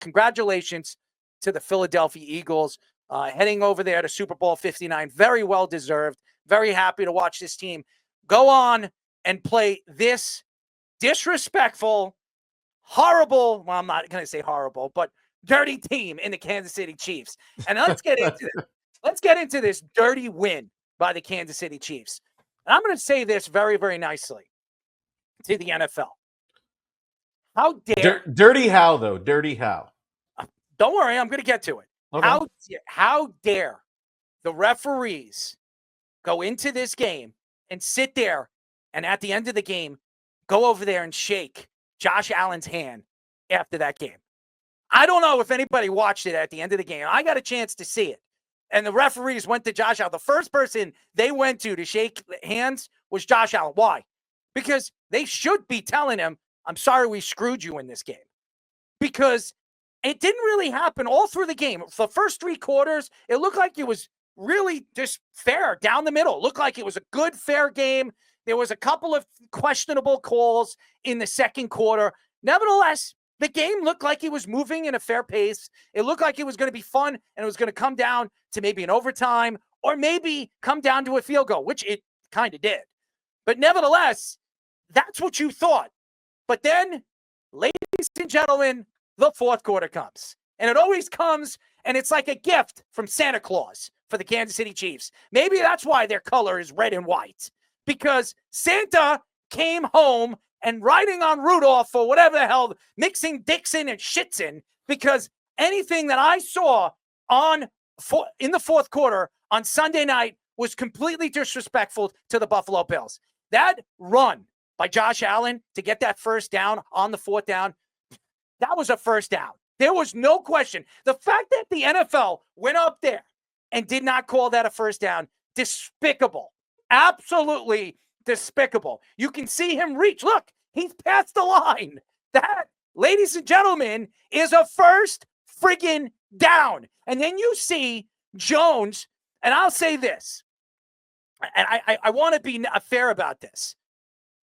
congratulations to the Philadelphia Eagles heading over there to Super Bowl 59. Very well deserved. Very happy to watch this team go on and play this disrespectful, horrible, well, I'm not going to say horrible, but dirty team in the Kansas City Chiefs. And let's get into this. Let's get into this dirty win by the Kansas City Chiefs. And I'm going to say this very, very nicely to the NFL. How dare... Dirty how, though? Dirty how? Don't worry, I'm going to get to it. Okay. How dare the referees go into this game and sit there and at the end of the game go over there and shake Josh Allen's hand after that game? I don't know if anybody watched it at the end of the game. I got a chance to see it. And the referees went to Josh Allen. The first person they went to shake hands was Josh Allen. Why? Because they should be telling him, I'm sorry we screwed you in this game. Because it didn't really happen all through the game. For the first 3 quarters, it looked like it was really just fair down the middle. It looked like it was a good, fair game. There was a couple of questionable calls in the second quarter. Nevertheless, the game looked like it was moving in a fair pace. It looked like it was going to be fun, and it was going to come down to maybe an overtime or maybe come down to a field goal, which it kind of did. But nevertheless, that's what you thought. But then, ladies and gentlemen, the fourth quarter comes. And it always comes, and it's like a gift from Santa Claus for the Kansas City Chiefs. Maybe that's why their color is red and white. Because Santa came home and riding on Rudolph for whatever the hell, mixing Dixon and Shitzen, because anything that I saw in the fourth quarter on Sunday night was completely disrespectful to the Buffalo Bills. That run by Josh Allen to get that first down on the fourth down, that was a first down. There was no question. The fact that the NFL went up there and did not call that a first down, despicable. Absolutely despicable. You can see him reach. Look, he's past the line. That, ladies and gentlemen, is a first friggin' down. And then you see Jones, and I'll say this, and I want to be fair about this.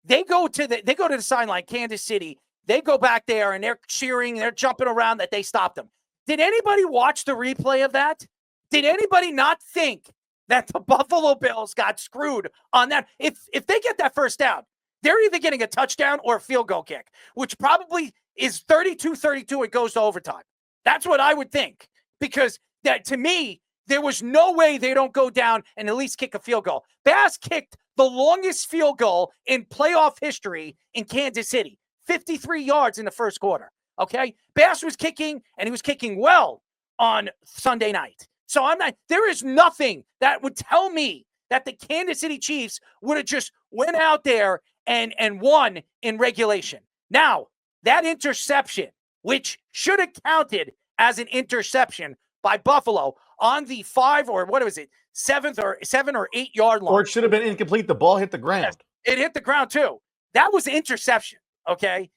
They go to the sideline, Kansas City. They go back there and they're cheering, they're jumping around that they stopped them. Did anybody watch the replay of that? Did anybody not think that the Buffalo Bills got screwed on that? If they get that first down, they're either getting a touchdown or a field goal kick, which probably is 32-32. It goes to overtime. That's what I would think, because that, to me, there was no way they don't go down and at least kick a field goal. Bass kicked the longest field goal in playoff history in Kansas City, 53 yards in the first quarter. Okay? Bass was kicking, and he was kicking well on Sunday night. So there is nothing that would tell me that the Kansas City Chiefs would have just went out there and won in regulation. Now, that interception, which should have counted as an interception by Buffalo on the 7 or 8 yard line. Or it should have been incomplete. The ball hit the ground. Yes, it hit the ground too. That was interception. Okay.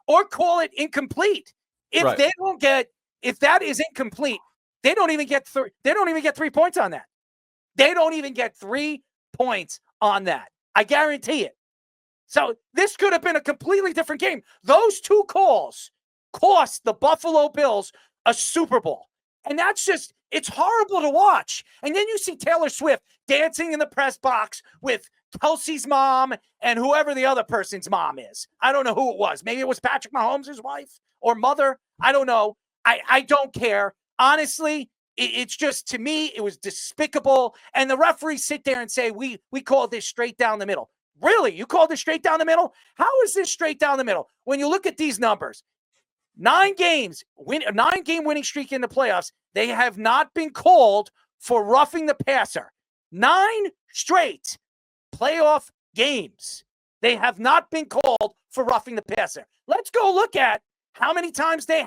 Or call it incomplete. If that is incomplete, they don't even get 3 points on that. They don't even get 3 points on that. I guarantee it. So this could have been a completely different game. Those 2 calls cost the Buffalo Bills a Super Bowl. And that's just, it's horrible to watch. And then you see Taylor Swift dancing in the press box with Kelsey's mom and whoever the other person's mom is. I don't know who it was. Maybe it was Patrick Mahomes' wife or mother. I don't know. I don't care. Honestly, it's just, to me, it was despicable. And the referees sit there and say, we called this straight down the middle. Really? You called this straight down the middle? How is this straight down the middle? When you look at these numbers, 9-game winning streak in the playoffs, they have not been called for roughing the passer. 9 straight playoff games, they have not been called for roughing the passer. Let's go look at how many times the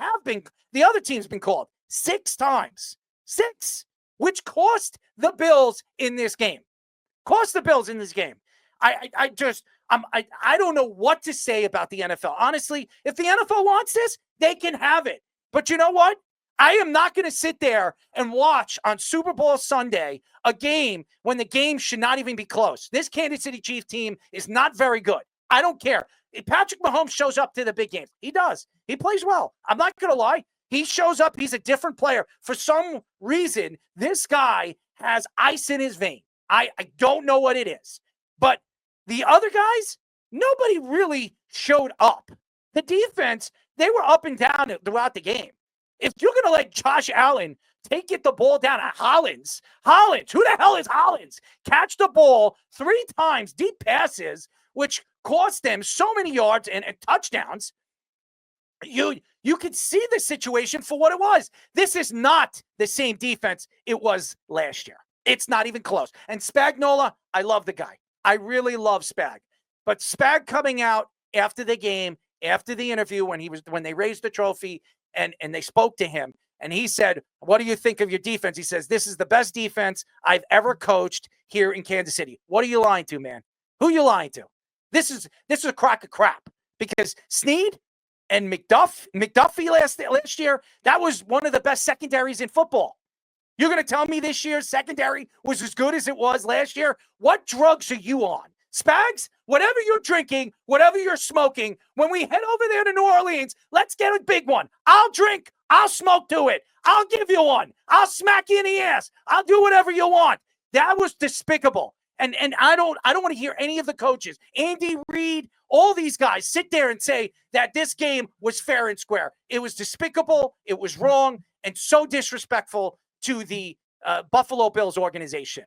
other team's been called. 6 times. 6, which cost the Bills in this game. I don't know what to say about the NFL. Honestly, if the NFL wants this, they can have it. But you know what? I am not going to sit there and watch on Super Bowl Sunday a game when the game should not even be close. This Kansas City Chiefs team is not very good. I don't care. If Patrick Mahomes shows up to the big games, he does. He plays well. I'm not going to lie. He shows up. He's a different player. For some reason, this guy has ice in his vein. I don't know what it is. But the other guys, nobody really showed up. The defense, they were up and down throughout the game. If you're going to let Josh Allen get the ball down at Hollins, who the hell is Hollins? Catch the ball 3 times, deep passes, which cost them so many yards and touchdowns. You could see the situation for what it was. This is not the same defense it was last year. It's not even close. And Spagnuolo, I love the guy. I really love Spag. But Spag coming out after the game, after the interview, when they raised the trophy and they spoke to him, and he said, "What do you think of your defense?" He says, "This is the best defense I've ever coached here in Kansas City." What are you lying to, man? Who are you lying to? This is a crock of crap, because Snead and McDuffie last year, that was one of the best secondaries in football. You're going to tell me this year's secondary was as good as it was last year? What drugs are you on? Spags, whatever you're drinking, whatever you're smoking, when we head over there to New Orleans, let's get a big one. I'll drink. I'll smoke to it. I'll give you one. I'll smack you in the ass. I'll do whatever you want. That was despicable. And I don't want to hear any of the coaches, Andy Reid, all these guys sit there and say that this game was fair and square. It was despicable. It was wrong and so disrespectful to the Buffalo Bills organization.